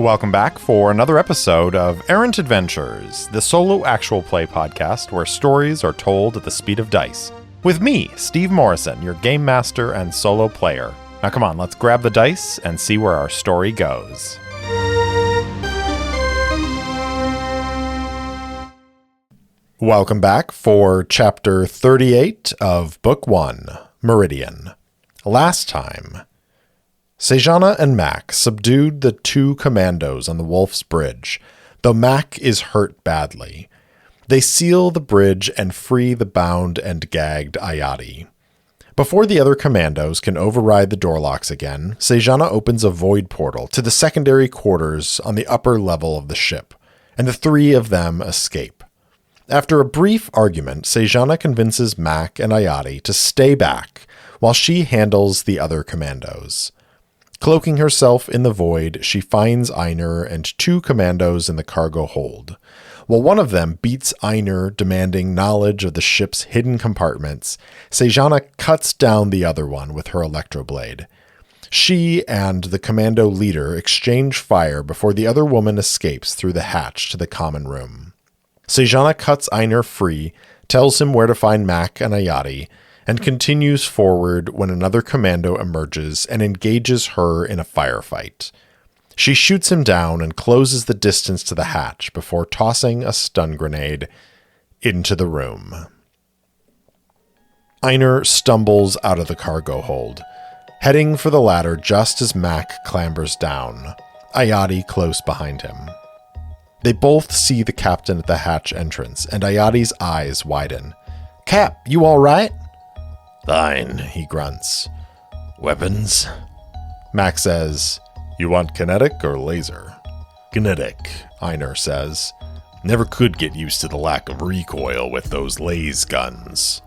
Welcome back for another episode of Errant Adventures, the solo actual play podcast where stories are told at the speed of dice. With me, Steve Morrison, your game master and solo player. Now come on, let's grab the dice and see where our story goes. Welcome back for Chapter 38 of Book 1, Meridian. Last time, Sejana and Mac subdued the two commandos on the Wolf's Bridge, though Mac is hurt badly. They seal the bridge and free the bound and gagged Ayati. Before the other commandos can override the door locks again, Sejana opens a void portal to the secondary quarters on the upper level of the ship, and the three of them escape. After a brief argument, Sejana convinces Mac and Ayati to stay back while she handles the other commandos. Cloaking herself in the void, she finds Einar and two commandos in the cargo hold. While one of them beats Einar, demanding knowledge of the ship's hidden compartments, Sejana cuts down the other one with her electroblade. She and the commando leader exchange fire before the other woman escapes through the hatch to the common room. Sejana cuts Einar free, tells him where to find Mac and Ayati, and continues forward when another commando emerges and engages her in a firefight. She shoots him down and closes the distance to the hatch before tossing a stun grenade into the room. Einar stumbles out of the cargo hold, heading for the ladder just as Mac clambers down, Ayati close behind him. They both see the captain at the hatch entrance, and Ayati's eyes widen. "Cap, you all right?" "Fine," he grunts. "Weapons?" Mac says, "You want kinetic or laser?" "Kinetic," Einar says. "Never could get used to the lack of recoil with those laser guns."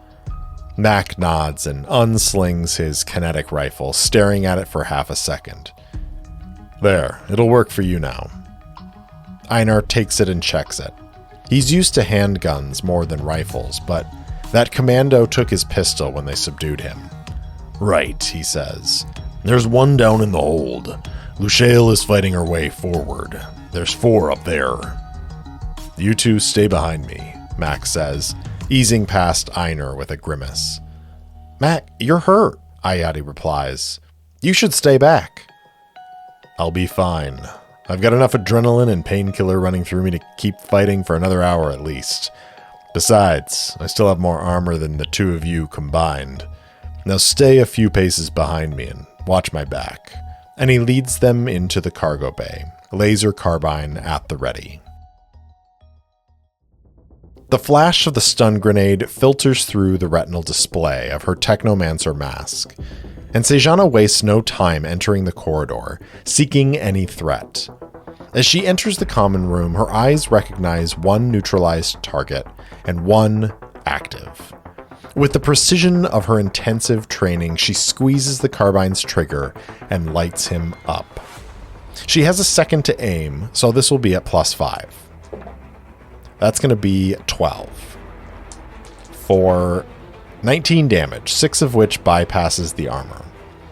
Mac nods and unslings his kinetic rifle, staring at it for half a second. "There, it'll work for you now." Einar takes it and checks it. He's used to handguns more than rifles, but that commando took his pistol when they subdued him. "Right," he says. "There's one down in the hold. Luciale is fighting her way forward. There's 4 up there." "You two stay behind me," Mac says, easing past Einar with a grimace. "Mac, you're hurt," Ayati replies. "You should stay back." "I'll be fine. I've got enough adrenaline and painkiller running through me to keep fighting for another hour at least. Besides, I still have more armor than the two of you combined. Now stay a few paces behind me and watch my back." And he leads them into the cargo bay, laser carbine at the ready. The flash of the stun grenade filters through the retinal display of her technomancer mask, and Sejana wastes no time entering the corridor, seeking any threat. As she enters the common room, her eyes recognize one neutralized target and one active. With the precision of her intensive training, she squeezes the carbine's trigger and lights him up. She has a second to aim, so this will be at +5. That's going to be 12. For 19 damage, 6 of which bypasses the armor.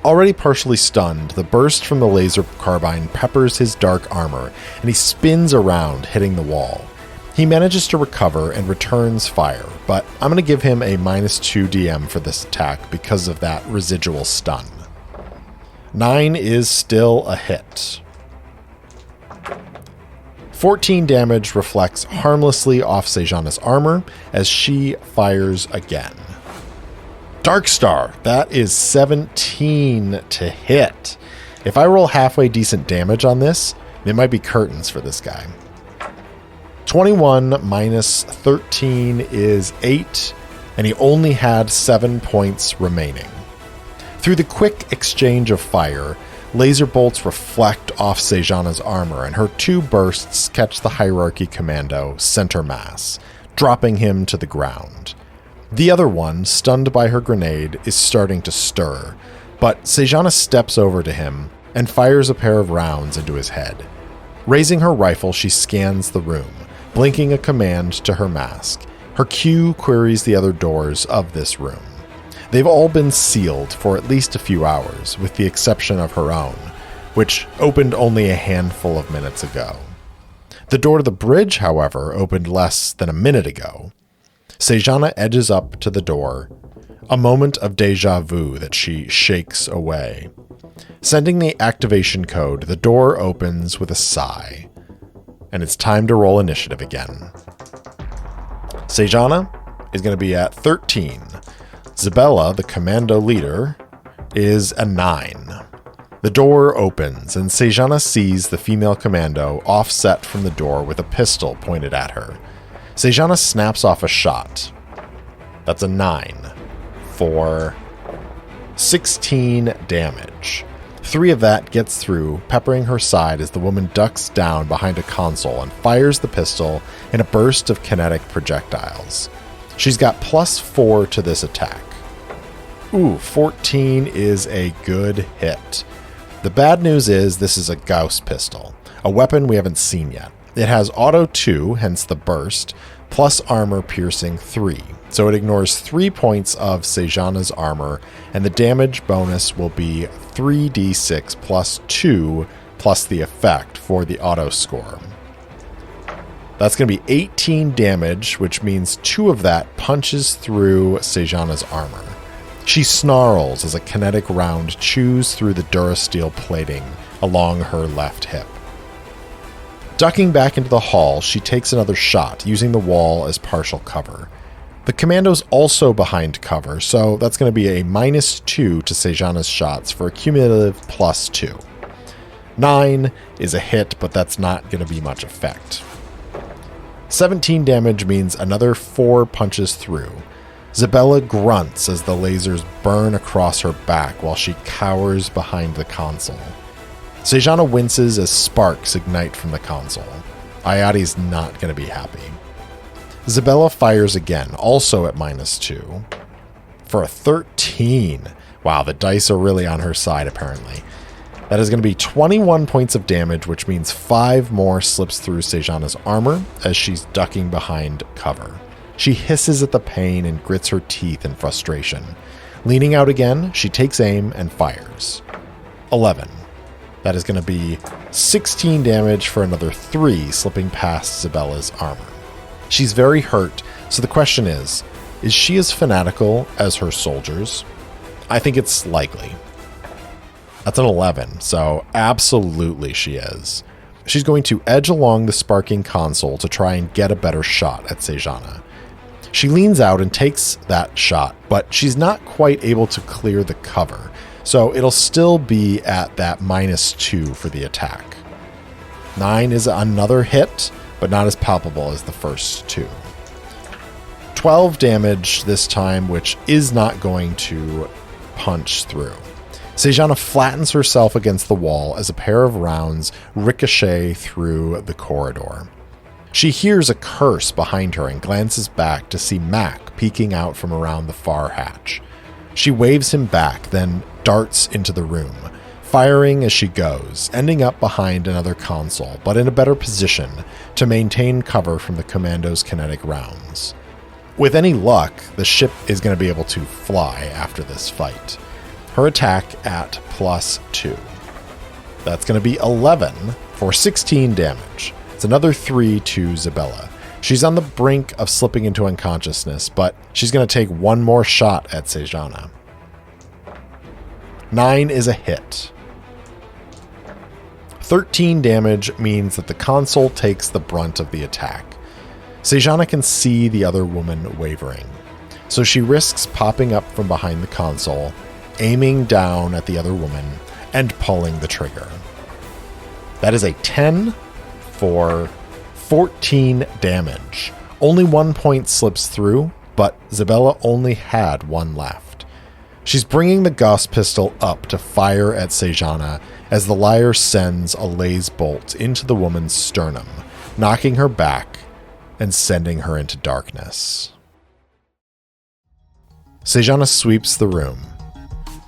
Already partially stunned, the burst from the laser carbine peppers his dark armor, and he spins around, hitting the wall. He manages to recover and returns fire, but I'm going to give him a -2 DM for this attack because of that residual stun. 9 is still a hit. 14 damage reflects harmlessly off Sejana's armor as she fires again. Darkstar, that is 17 to hit. If I roll halfway decent damage on this, it might be curtains for this guy. 21 minus 13 is 8, and he only had 7 points remaining. Through the quick exchange of fire, laser bolts reflect off Sejana's armor, and her 2 bursts catch the Hierarchy Commando center mass, dropping him to the ground. The other one, stunned by her grenade, is starting to stir, but Sejana steps over to him and fires a pair of rounds into his head. Raising her rifle, she scans the room, blinking a command to her mask. Her Q queries the other doors of this room. They've all been sealed for at least a few hours, with the exception of her own. which opened only a handful of minutes ago. The door to the bridge, however, opened less than a minute ago. Sejana edges up to the door, a moment of deja vu that she shakes away. Sending the activation code, the door opens with a sigh, and it's time to roll initiative again. Sejana is going to be at 13. Zabella, the commando leader, is a 9. The door opens, and Sejana sees the female commando offset from the door with a pistol pointed at her. Sejana snaps off a shot. That's a 9 for 16 damage. 3 of that gets through, peppering her side as the woman ducks down behind a console and fires the pistol in a burst of kinetic projectiles. She's got +4 to this attack. Ooh, 14 is a good hit. The bad news is this is a Gauss pistol, a weapon we haven't seen yet. It has auto 2, hence the burst, plus armor piercing 3. So it ignores 3 points of Sejana's armor, and the damage bonus will be 3d6 plus 2 plus the effect for the auto score. That's going to be 18 damage, which means 2 of that punches through Sejana's armor. She snarls as a kinetic round chews through the Durasteel plating along her left hip. Ducking back into the hall, she takes another shot, using the wall as partial cover. The commando's also behind cover, so that's going to be a -2 to Sejana's shots for a cumulative +2. 9 is a hit, but that's not going to be much effect. 17 damage means another 4 punches through. Zabella grunts as the lasers burn across her back while she cowers behind the console. Sejana winces as sparks ignite from the console. Ayadi's not going to be happy. Zabella fires again, also at -2, for a 13. Wow, the dice are really on her side, apparently. That is going to be 21 points of damage, which means 5 more slips through Sejana's armor as she's ducking behind cover. She hisses at the pain and grits her teeth in frustration. Leaning out again, she takes aim and fires. 11. That is going to be 16 damage for another 3 slipping past Zabella's armor. She's very hurt, so the question is she as fanatical as her soldiers? I think it's likely. That's an 11, so absolutely she is. She's going to edge along the sparking console to try and get a better shot at Sejana. She leans out and takes that shot, but she's not quite able to clear the cover, so it'll still be at that -2 for the attack. 9 is another hit, but not as palpable as the first 2. 12 damage this time, which is not going to punch through. Sejana flattens herself against the wall as a pair of rounds ricochet through the corridor. She hears a curse behind her and glances back to see Mac peeking out from around the far hatch. She waves him back, then darts into the room, firing as she goes, ending up behind another console, but in a better position to maintain cover from the commando's kinetic rounds. With any luck, the ship is going to be able to fly after this fight. Her attack at +2. That's going to be 11 for 16 damage. It's another 3 to Zabella. She's on the brink of slipping into unconsciousness, but she's going to take one more shot at Sejana. 9 is a hit. 13 damage means that the console takes the brunt of the attack. Sejana can see the other woman wavering, so she risks popping up from behind the console, aiming down at the other woman, and pulling the trigger. That is a 10 for 14 damage. Only 1 point slips through, but Zabella only had 1 left. She's bringing the Gauss pistol up to fire at Sejana as the liar sends a laze bolt into the woman's sternum, knocking her back and sending her into darkness. Sejana sweeps the room.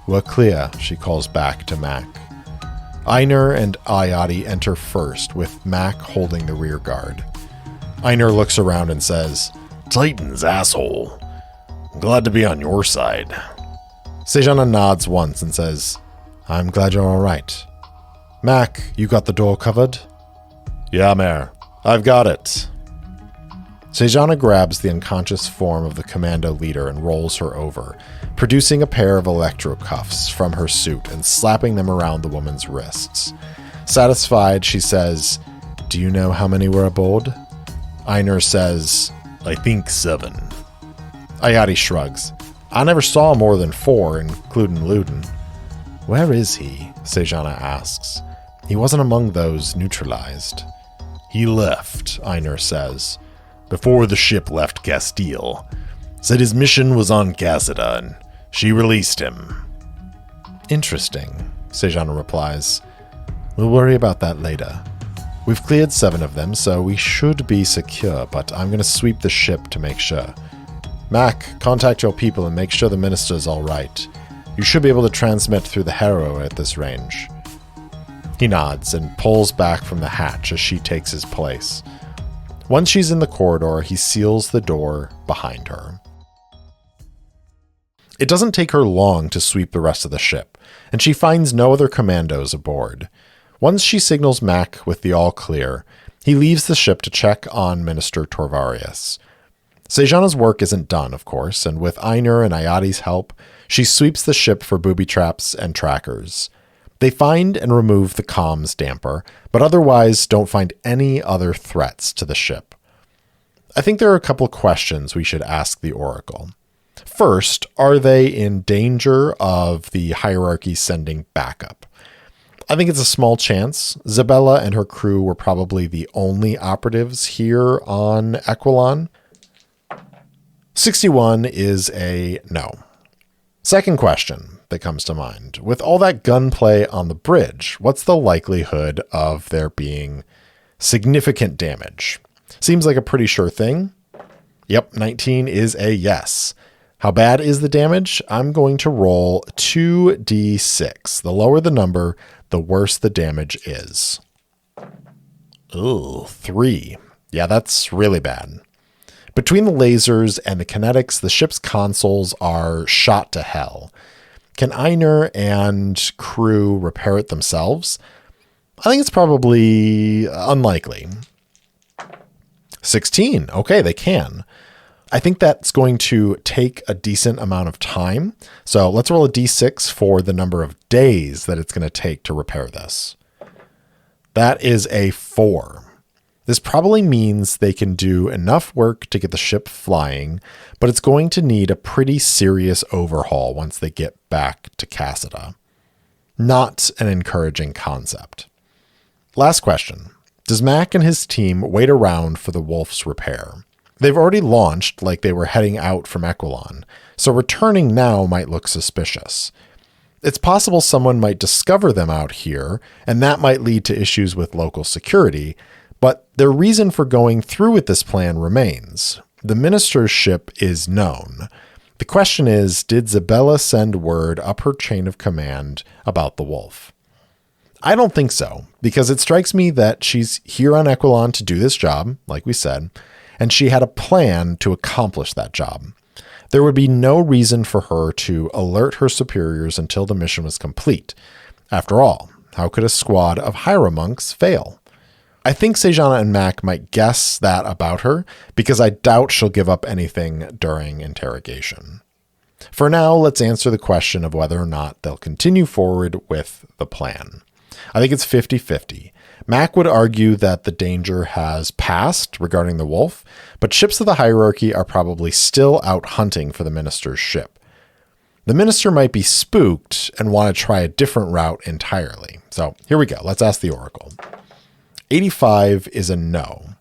"We're clear," she calls back to Mac. Einar and Ayadi enter first, with Mac holding the rear guard. Einar looks around and says, "Titans, asshole. I'm glad to be on your side." Sejana nods once and says, "I'm glad you're all right." Mac, you got the door covered? Yeah, Mare. I've got it. Sejana grabs the unconscious form of the commando leader and rolls her over, producing a pair of electrocuffs from her suit and slapping them around the woman's wrists. Satisfied, she says, "Do you know how many were aboard?" Einar says, I think 7. Ayati shrugs. "I never saw more than 4, including Luden." "Where is he?" Sejana asks. "He wasn't among those neutralized." He left, Einar says, before the ship left Castile. Said his mission was on Cassida, and she released him. "Interesting," Sejana replies. "We'll worry about that later. We've cleared 7 of them, so we should be secure, but I'm going to sweep the ship to make sure. Mac, contact your people and make sure the minister's all right. You should be able to transmit through the Harrow at this range." He nods and pulls back from the hatch as she takes his place. Once she's in the corridor, he seals the door behind her. It doesn't take her long to sweep the rest of the ship, and she finds no other commandos aboard. Once she signals Mac with the all clear, he leaves the ship to check on Minister Torvarius. Sejana's work isn't done, of course, and with Einar and Ayati's help, she sweeps the ship for booby traps and trackers. They find and remove the comms damper, but otherwise don't find any other threats to the ship. I think there are a couple questions we should ask the Oracle. First, are they in danger of the hierarchy sending backup? I think it's a small chance. Zabella and her crew were probably the only operatives here on Equilon. 61 is a no. Second question that comes to mind. With all that gunplay on the bridge, what's the likelihood of there being significant damage? Seems like a pretty sure thing. Yep, 19 is a yes. How bad is the damage? I'm going to roll 2d6. The lower the number, the worse the damage is. Ooh, 3. Yeah, that's really bad. Between the lasers and the kinetics, the ship's consoles are shot to hell. Can Einar and crew repair it themselves? I think it's probably unlikely. 16. Okay, they can. I think that's going to take a decent amount of time. So let's roll a d6 for the number of days that it's going to take to repair this. That is a 4. This probably means they can do enough work to get the ship flying, but it's going to need a pretty serious overhaul once they get back to Cassida. Not an encouraging concept. Last question. Does Mac and his team wait around for the Wolf's repair? They've already launched like they were heading out from Equilon, so returning now might look suspicious. It's possible someone might discover them out here, and that might lead to issues with local security, but their reason for going through with this plan remains. The minister's ship is known. The question is, did Zabella send word up her chain of command about the Wolf? I don't think so, because it strikes me that she's here on Equilon to do this job, like we said, and she had a plan to accomplish that job. There would be no reason for her to alert her superiors until the mission was complete. After all, how could a squad of hieromonks fail? I think Sejana and Mac might guess that about her, because I doubt she'll give up anything during interrogation. For now, let's answer the question of whether or not they'll continue forward with the plan. I think it's 50-50. Mac would argue that the danger has passed regarding the Wolf, but ships of the hierarchy are probably still out hunting for the minister's ship. The minister might be spooked and want to try a different route entirely. So here we go. Let's ask the Oracle. 85 is a no.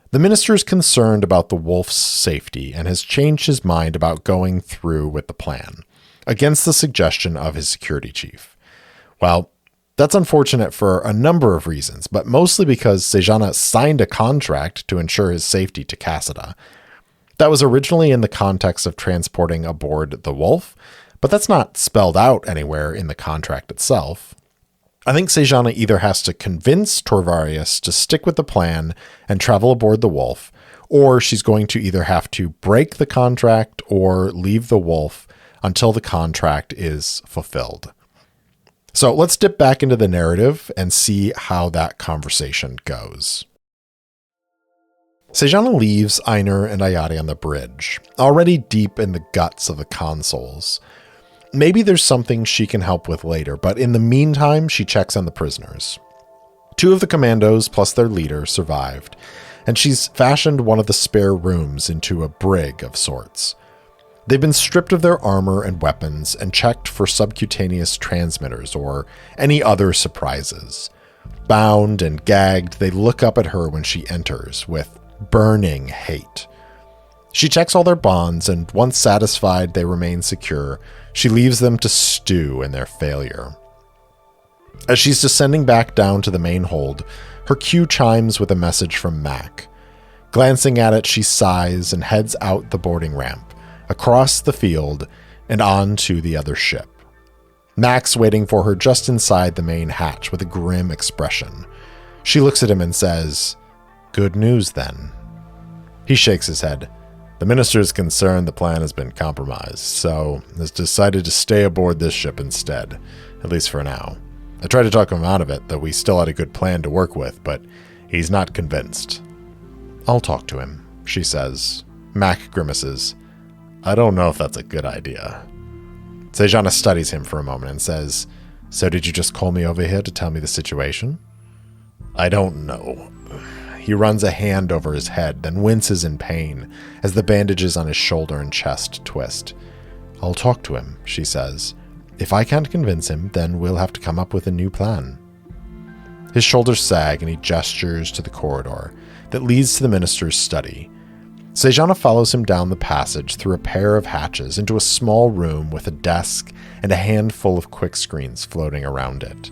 The minister is concerned about the Wolf's safety and has changed his mind about going through with the plan, against the suggestion of his security chief. Well, that's unfortunate for a number of reasons, but mostly because Sejana signed a contract to ensure his safety to Cassida. That was originally in the context of transporting aboard the Wolf, but that's not spelled out anywhere in the contract itself. I think Sejana either has to convince Torvarius to stick with the plan and travel aboard the Wolf, or she's going to either have to break the contract or leave the Wolf until the contract is fulfilled. So let's dip back into the narrative and see how that conversation goes. Sejana leaves Einar and Ayati on the bridge, already deep in the guts of the consoles. Maybe there's something she can help with later, but in the meantime, she checks on the prisoners. 2 of the commandos plus their leader survived, and she's fashioned one of the spare rooms into a brig of sorts. They've been stripped of their armor and weapons and checked for subcutaneous transmitters or any other surprises. Bound and gagged, they look up at her when she enters with burning hate. She checks all their bonds, and once satisfied they remain secure, she leaves them to stew in their failure. As she's descending back down to the main hold, her cue chimes with a message from Mac. Glancing at it, she sighs and heads out the boarding ramp, across the field, and on to the other ship. Mac's waiting for her just inside the main hatch with a grim expression. She looks at him and says, "Good news, then." He shakes his head. "The minister is concerned the plan has been compromised, so has decided to stay aboard this ship instead, at least for now. I tried to talk him out of it, that we still had a good plan to work with, but he's not convinced." "I'll talk to him," she says. Mac grimaces. "I don't know if that's a good idea." Sejana studies him for a moment and says, "So did you just call me over here to tell me the situation?" "I don't know." He runs a hand over his head, then winces in pain as the bandages on his shoulder and chest twist. "I'll talk to him," she says. "If I can't convince him, then we'll have to come up with a new plan." His shoulders sag and he gestures to the corridor that leads to the minister's study. Sejana follows him down the passage through a pair of hatches into a small room with a desk and a handful of quick screens floating around it.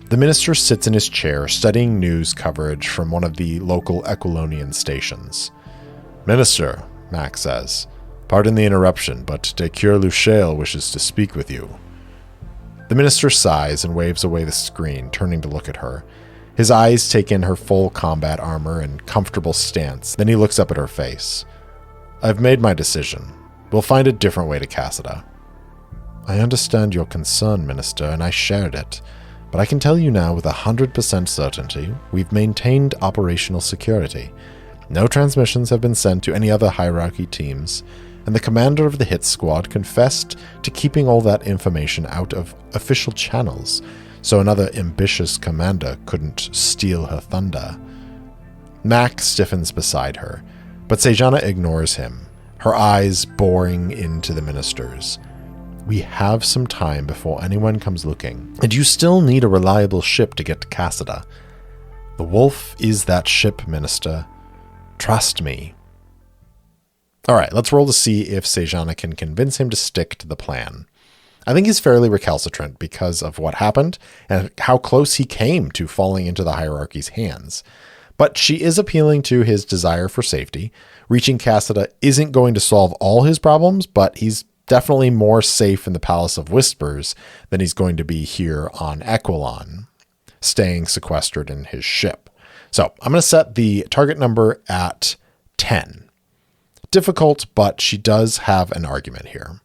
The minister sits in his chair studying news coverage from one of the local Equilonian stations. "Minister," Mac says, "pardon the interruption, but De Cure Luchel wishes to speak with you." The minister sighs and waves away the screen, turning to look at her. His eyes take in her full combat armor and comfortable stance, then he looks up at her face. "I've made my decision. We'll find a different way to Cassida." "I understand your concern, Minister, and I shared it. But I can tell you now with 100% certainty, we've maintained operational security. No transmissions have been sent to any other hierarchy teams, and the commander of the hit squad confessed to keeping all that information out of official channels, so another ambitious commander couldn't steal her thunder." Mac stiffens beside her, but Sejana ignores him, her eyes boring into the minister's. "We have some time before anyone comes looking, and you still need a reliable ship to get to Cassida. The Wolf is that ship, Minister. Trust me." All right, let's roll to see if Sejana can convince him to stick to the plan. I think he's fairly recalcitrant because of what happened and how close he came to falling into the hierarchy's hands. But she is appealing to his desire for safety. Reaching Cassida isn't going to solve all his problems, but he's definitely more safe in the Palace of Whispers than he's going to be here on Equilon, staying sequestered in his ship. So I'm going to set the target number at 10. Difficult, but she does have an argument here.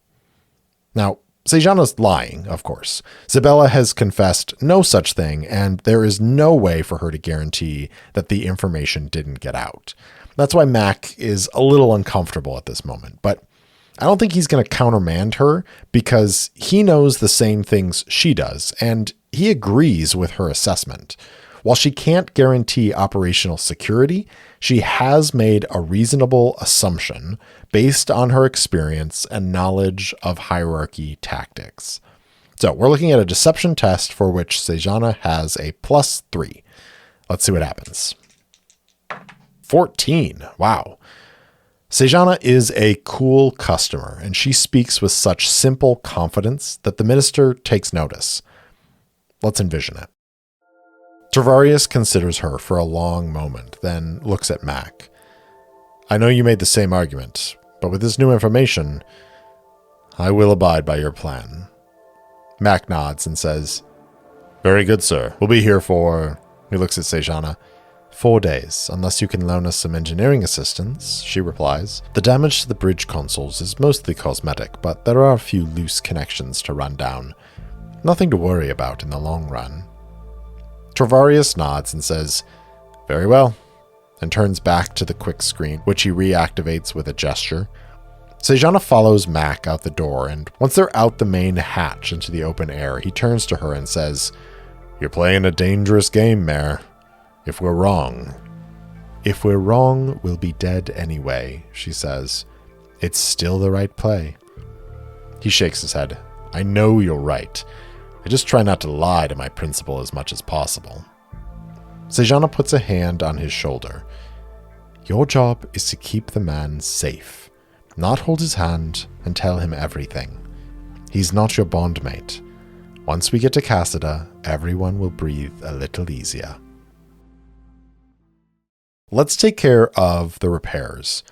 Now, Sejana's lying, of course. Zabella has confessed no such thing, and there is no way for her to guarantee that the information didn't get out. That's why Mac is a little uncomfortable at this moment, but I don't think he's going to countermand her because he knows the same things she does, and he agrees with her assessment. While she can't guarantee operational security, she has made a reasonable assumption based on her experience and knowledge of hierarchy tactics. So we're looking at a deception test for which Sejana has a +3. Let's see what happens. 14. Wow. Sejana is a cool customer, and she speaks with such simple confidence that the minister takes notice. Let's envision it. Travarius considers her for a long moment, then looks at Mac. "I know you made the same argument, but with this new information, I will abide by your plan." Mac nods and says, "Very good, sir. We'll be here for..." He looks at Sejana. 4 days, unless you can loan us some engineering assistance," she replies. "The damage to the bridge consoles is mostly cosmetic, but there are a few loose connections to run down. Nothing to worry about in the long run. Torvarius nods and says, "Very well," and turns back to the quick screen, which he reactivates with a gesture. Sejana follows Mac out the door, and once they're out the main hatch into the open air, he turns to her and says, "You're playing a dangerous game, Mare. If we're wrong..." "If we're wrong, we'll be dead anyway," she says. "It's still the right play." He shakes his head. "I know you're right. I just try not to lie to my principal as much as possible." Sejana puts a hand on his shoulder. "Your job is to keep the man safe, not hold his hand and tell him everything. He's not your bondmate. Once we get to Cassida, everyone will breathe a little easier." Let's take care of the repairs.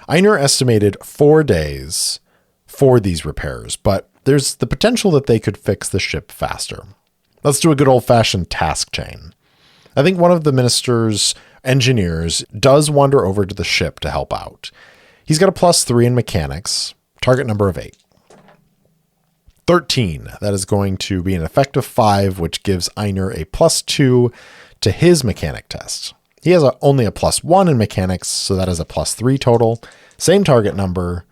Einar estimated 4 days for these repairs, but there's the potential that they could fix the ship faster. Let's do a good old-fashioned task chain. I think one of the minister's engineers does wander over to the ship to help out. He's got a +3 in mechanics, target number of 8. 13, that is going to be an effective 5, which gives Einar a +2 to his mechanic test. He has only a +1 in mechanics, so that is a +3 total. Same target number,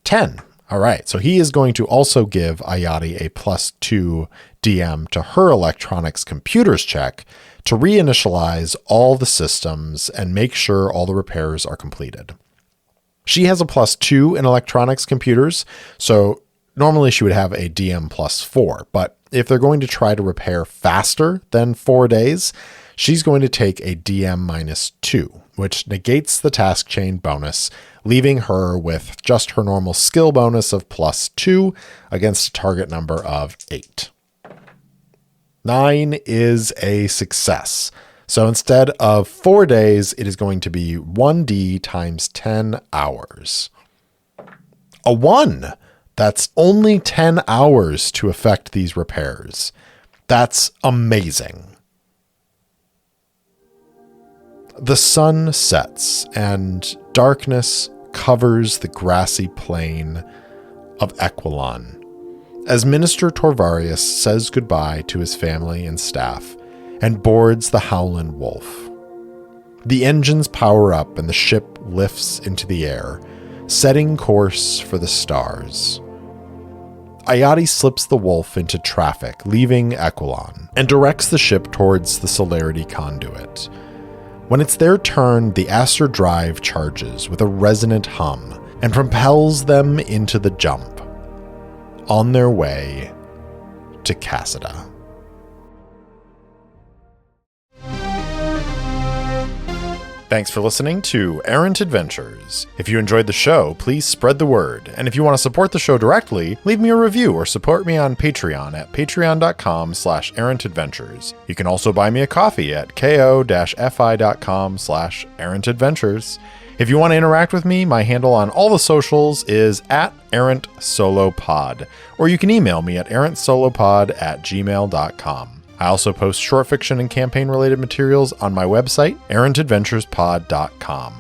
10. All right, so he is going to also give Ayati a +2 DM to her electronics computers check to reinitialize all the systems and make sure all the repairs are completed. She has a +2 in electronics computers, so normally she would have a DM +4, but if they're going to try to repair faster than 4 days, she's going to take a DM -2, which negates the task chain bonus, leaving her with just her normal skill bonus of +2 against a target number of 8. 9 is a success. So instead of 4 days, it is going to be 1D times 10 hours. A 1! That's only 10 hours to effect these repairs. That's amazing. The sun sets, and darkness covers the grassy plain of Equilon as Minister Torvarius says goodbye to his family and staff and boards the Howlin Wolf. The engines power up and the ship lifts into the air, setting course for the stars. Ayati slips the Wolf into traffic, leaving Equilon, and directs the ship towards the Celerity Conduit. When it's their turn, the Aster Drive charges with a resonant hum and propels them into the jump, on their way to Cassida. Thanks for listening to Errant Adventures. If you enjoyed the show, please spread the word. And if you want to support the show directly, leave me a review or support me on Patreon at patreon.com/errantadventures. You can also buy me a coffee at ko-fi.com/errantadventures. If you want to interact with me, my handle on all the socials is @errantsolopod, or you can email me at errantsolopod@gmail.com. I also post short fiction and campaign-related materials on my website, errantadventurespod.com.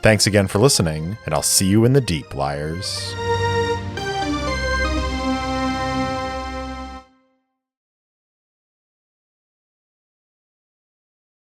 Thanks again for listening, and I'll see you in the deep, liars.